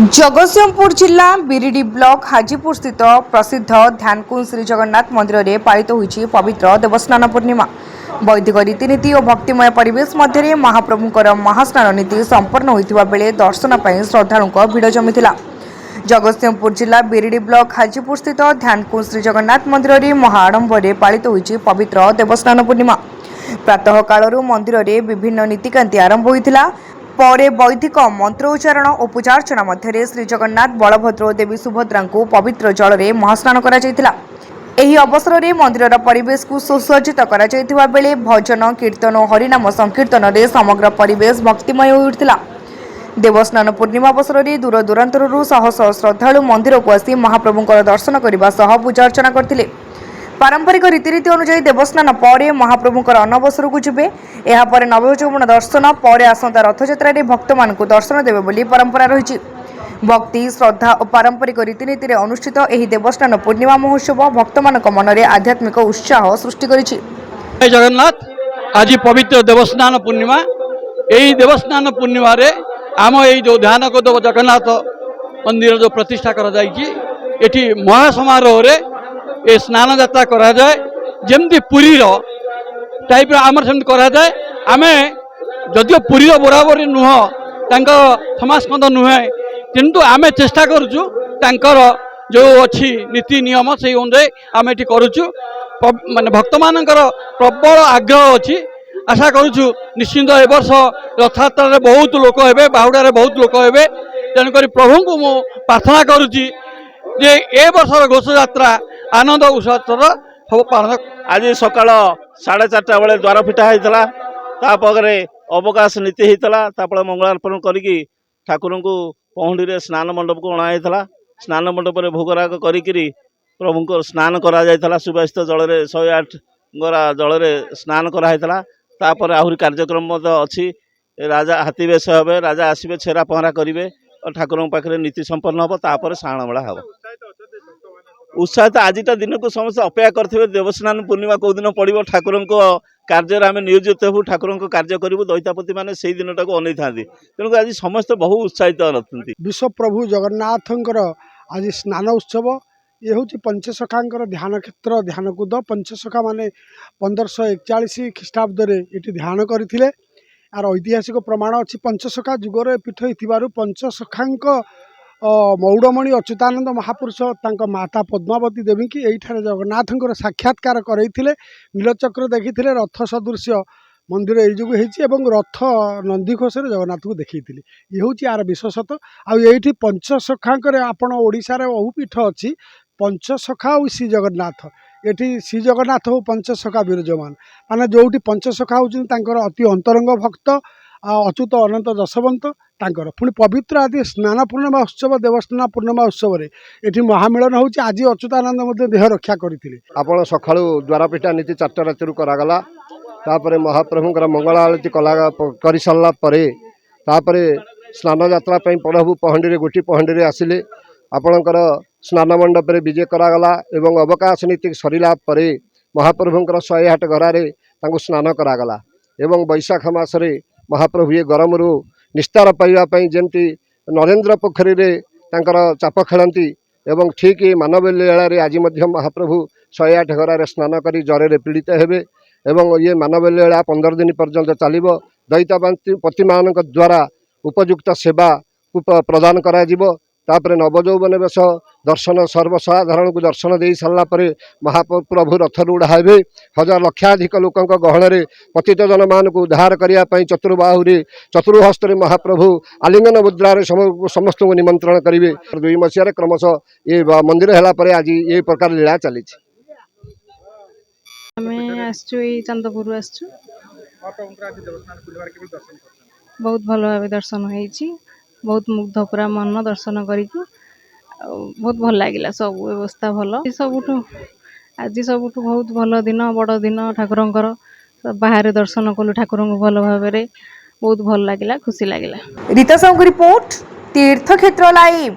जगतसिंहपुर जिला बिरिडी ब्लॉक हाजीपुर स्थित प्रसिद्ध ध्यानकुंज श्री जगन्नाथ मंदिर में पालित होइछि पवित्र देवस्नान पूर्णिमा। वैदिक रीतिनीति और भक्तिमय परिवेश मध्य महाप्रभुंकर महास्नान नीति संपन्न होइतिबा बेले दर्शन पर श्रद्धालुओं भीड़ जमीथिला। जगतसिंहपुर जिला बिरिडी ब्लॉक हाजीपुर स्थित ध्यानकुंज श्री जगन्नाथ मंदिर में महाआडंबर पालित होइछि पवित्र देवस्नान पूर्णिमा। प्रातः काल मंदिर में विभिन्न नीतिकांति आरंभ होइतिला। परे वैदिक मंत्रोच्चारण और पूजार्चना मध्य श्री जगन्नाथ बलभद्र और देवी सुभद्रा को पवित्र जल में महास्नान करा जायतिला। एही अवसर में मंदिर परिवेश को सुसज्जित करा जायतिबा बेले भजन कीर्तन और हरिनाम संकीर्तन में समग्र परिवेश भक्तिमय हो उठिला। देवस्नान पूर्णिमा अवसर में दूर दूरांतरु शह शह श्रद्धालु मंदिर को आसी महाप्रभुंकर दर्शन करने सह पूजार्चना करथिले। पारंपरिक रीतिनीति अनुसार देवस्नान पर महाप्रभुंकर अनवसर को जिबे। एहा परे नवयौवन दर्शन पर आसंता रथयात्रा रे भक्त मान को दर्शन देवे बोली परंपरा रही। भक्ति श्रद्धा और पारंपरिक रीतिनीति रे अनुष्ठित एही देवस्नान पूर्णिमा महोत्सव भक्त मानक मन में आध्यात्मिक उत्साह सृष्टि करिछि। जय जगन्नाथ। आज पवित्र देवस्नान पूर्णिमा। यही देवस्नान पूर्णिमा रे आम यही जो ध्यान को जगन्नाथ मंदिर जो प्रतिष्ठा करा जायछि एठी महासमारोह रे ए स्नान यात्रा करा जाए जमती पुरी टाइप आमर सेमती करा जाए। आमे जदियो पुरी बराबर नुह समास्कंद नुहे किंतु आमे चेष्टा करुचु तांकर जो अच्छी नीति नियम से अनुसार आम ये करुचु। माने भक्त मानकर प्रबल आग्रह अच्छी। आशा करुचु निश्चिंत ए वर्ष रथयात्रा बहुत लोक हेबे, बाहुड़ा बहुत लोक हेबे। तेणुक प्रभु को मु प्रार्थना करुच्ची जे ए वर्षर घोष यात्रा आनंद उत्सव सब पालन। आज सकाल 4:30 बेले द्वार फिटा होता तापरे अवकाश नीति होता मंगलार्पण करी ठाकुर को पहुंडी रे स्नान मंडप को अणाई। स्नान मंडप में भोगराग करी प्रभु को स्नान करा सुबासित जल 108 गरा जल स्नान कराइला। तापर आहरी कार्यक्रम अच्छी। राजा हाथी बेश हे, राजा आसबे, छेरा पहरा करेंगे और ठाकुर पाखे नीति संपन्न हम। तापर साण बेला हम उत्साहित आजिटा दिन को समस्त अपेक्षा करते देवस्नान पूर्णिमा कौ दिन पड़ो ठाकुर कार्य आम नियोजित हूँ। ठाकुर कार्य करूँ दैतापति मैंने से दिन टाक अनै था। तेणुक आज समस्त बहु उत्साहित रखती। विश्व प्रभु जगन्नाथंकर आज स्नान उत्सव ये हूँ पंचसखांकर ध्यान क्षेत्र ध्यानकूद। पंचसखा माने 1541 ख्रीष्टाब्द ये ध्यान करते। यार ऐतिहासिक प्रमाण अच्छी। पंचसखा जुगर पीठ हो पंचसखांक मौड़मणि अच्युतानंद महापुरुष तांका माता पद्मावती देवी की यही जगन्नाथंकर साक्षात्कार करते। नीलचक्र देखी रथ सदृश मंदिर यू रथ नंदीघोष जगन्नाथ को देखी। ये हूँ यार विशेषत। आठी पंचसखांकर आपण ओडिशार बहु पीठ अच्छी। पंचसखा और श्री जगन्नाथ ये श्री जगन्नाथ हो पंचसखा विराजमान माने जो पंचसखा होती अति अंतरंग भक्त अच्युत अनंत दशवंत तांकर पुणी पवित्र आदि स्नान पूर्णिमा उत्सव देवस्नान पूर्णिमा उत्सव ये महामिलन हो। आज अच्युतानंद देह रक्षा करते। आपण सका द्वारपीठा नीति 4टा राति करागला। तापर महाप्रभुंर मंगल आरती कर सारापर स्नान यात्रा प्रभु पहंडी गोटी पहंडी आसिले। आपणकर स्नान मंडप में विजय करागला एवं अवकाश नीति सरला महाप्रभुंर 108 गरारे स्नान करागला। एवं बैशाख मासरे महाप्रभु ये गरम रू निस्तार पाइबापी जमती नरेन्द्र पोखरी रे चाप खेलती एवं ठीक मानव लीलारे आज महाप्रभु 108 गरारे स्नान करी जरे पीड़ित हेबे। एवं ये मानव लीला 15 दिन पर्यंत चलिबो। दैतापति मान द्वारा उपयुक्त सेवा को प्रदान करा जिवो। तापर नवजौवन बेश दर्शन सर्वसाधारण को दर्शन दे सारा महाप्रभु रथरूढ़ हे। हजार लक्षाधिक लोकों गहन पतित जन मान को उद्धार करने चतुर्बाहुरी चतुर्हस्त महाप्रभु आलिंगन मुद्रार समस्त को निमंत्रण करेंगे। 2 मसीह क्रमशः ये मंदिर है आज ये प्रकार लीला चली। चंदपुर बहुत भल भाव दर्शन हो। बहुत मुग्ध पूरा मन दर्शन करी बहुत भल लगे। सब व्यवस्था भल सबुठ आज सबुठ बहुत भल दिन बड़ दिन ठाकुरंकर बाहर दर्शन कलु ठाकुर भल भाव बहुत भल लगे खुशी लगे। रीता साहू रिपोर्ट तीर्थक्षेत्र लाइव।